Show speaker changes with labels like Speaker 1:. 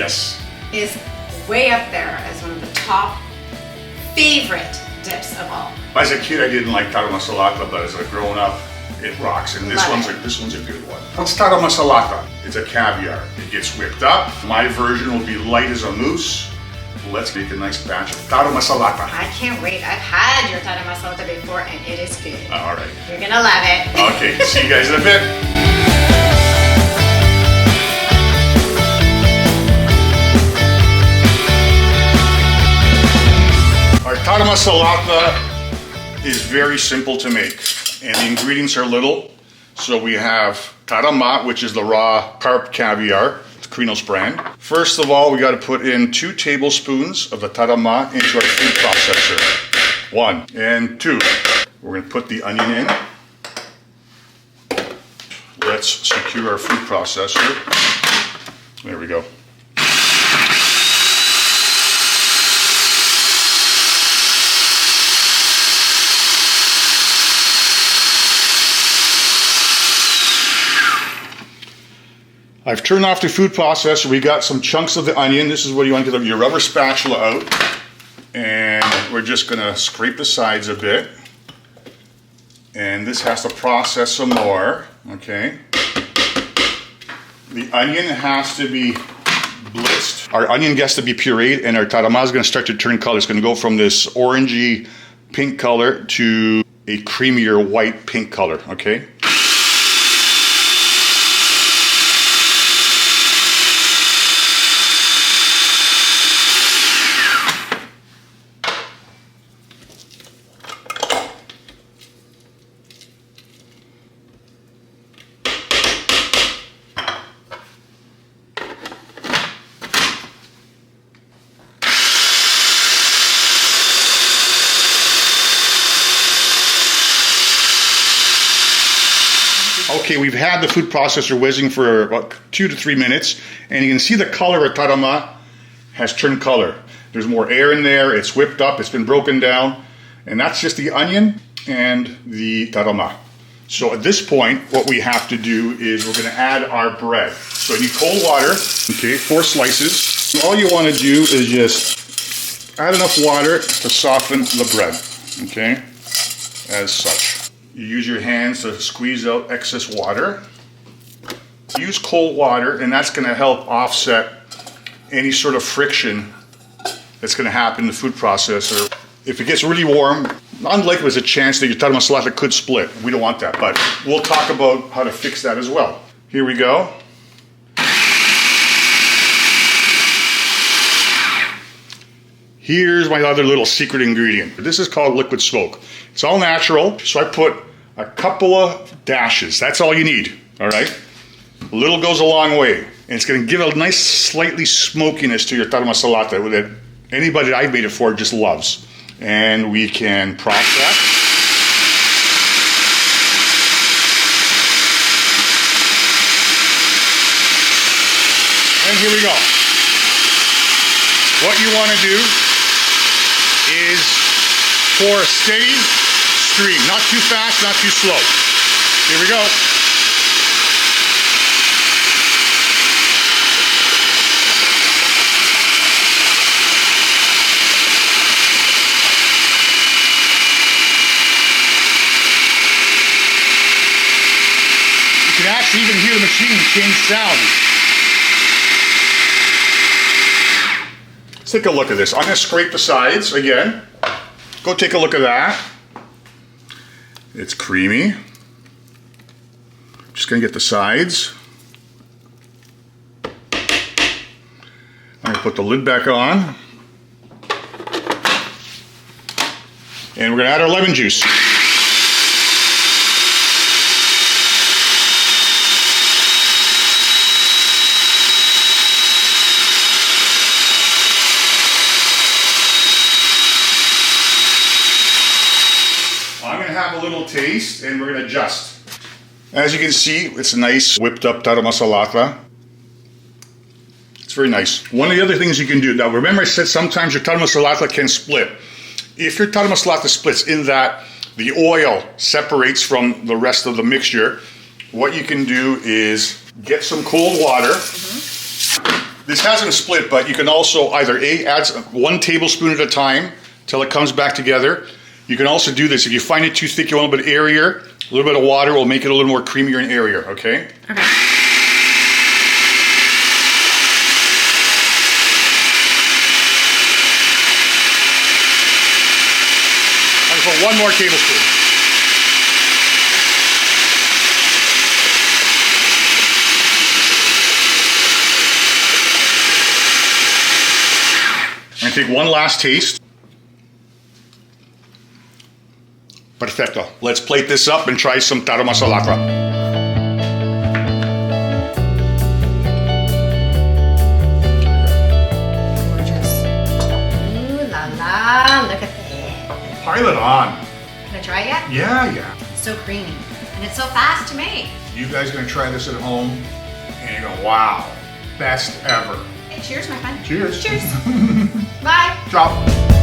Speaker 1: Yes.
Speaker 2: is way up there as one of the top favorite dips of all.
Speaker 1: As a kid, I didn't like Taramasalata, but as a grown up, it rocks. And this
Speaker 2: Love
Speaker 1: one's a good one. What's Taramasalata? It's a caviar. It gets whipped up. My version will be light as a mousse. Let's make a nice batch of Taramasalata.
Speaker 2: I can't wait. I've had your Taramasalata before and it is good.
Speaker 1: All right.
Speaker 2: You're gonna love it.
Speaker 1: Okay, see you guys in a bit. Our Taramasalata is very simple to make, and the ingredients are little. So we have tarama, which is the raw carp caviar, the Krinos brand. First of all, we got to put in 2 tablespoons of the tarama into our food processor. 1 and 2. We're going to put the onion in. Let's secure our food processor. There we go. I've turned off the food processor. We got some chunks of the onion. This is what you want to get your rubber spatula out. And we're just going to scrape the sides a bit. And this has to process some more. Okay. The onion has to be blitzed. Our onion gets to be pureed, and our tarama is going to start to turn color. It's going to go from this orangey pink color to a creamier white pink color. Okay. Okay, we've had the food processor whizzing for about 2 to 3 minutes, and you can see the color of tarama has turned color. There's more air in there, it's whipped up, it's been broken down, and that's just the onion and the tarama. So at this point, what we have to do is we're going to add our bread. So you need cold water, okay, 4 slices. All you want to do is just add enough water to soften the bread, okay, as such. You use your hands to squeeze out excess water. Use cold water, and that's going to help offset any sort of friction that's going to happen in the food processor. If it gets really warm, unlikely there's a chance that your Taramasalata could split. We don't want that, but we'll talk about how to fix that as well. Here we go. Here's my other little secret ingredient. This is called liquid smoke. It's all natural, so I put a couple of dashes. That's all you need, all right? A little goes a long way, and it's gonna give a nice slightly smokiness to your Taramasalata that anybody that I've made it for just loves. And we can prop that. And here we go. What you wanna do is pour a steady stream, not too fast, not too slow. Here we go. You can actually even hear the machine change sound. Let's take a look at this. I'm going to scrape the sides again. Go take a look at that. It's creamy. Just going to get the sides. I'm going to put the lid back on. And we're going to add our lemon juice. Have a little taste, and we're going to adjust. As you can see, it's a nice whipped up Taramasalata. It's very nice. One of the other things you can do, now remember I said sometimes your Taramasalata can split. If your Taramasalata splits in that the oil separates from the rest of the mixture, what you can do is get some cold water This hasn't split, but you can also either add 1 tablespoon at a time till it comes back together. You can also do this if you find it too thick, you want a little bit airier. A little bit of water will make it a little more creamier and airier. Okay.
Speaker 2: Okay.
Speaker 1: I'm gonna put 1 more tablespoon. I'm gonna take 1 last taste. Perfecto. Let's plate this up and try some Taramasalata.
Speaker 2: Gorgeous. Ooh la la, look at that.
Speaker 1: Pile it on.
Speaker 2: Can I try it yet?
Speaker 1: Yeah.
Speaker 2: It's so creamy. And it's so fast to make.
Speaker 1: You guys gonna try this at home and you're going, wow, best ever.
Speaker 2: Hey, cheers, my friend.
Speaker 1: Cheers.
Speaker 2: Cheers. Bye.
Speaker 1: Ciao.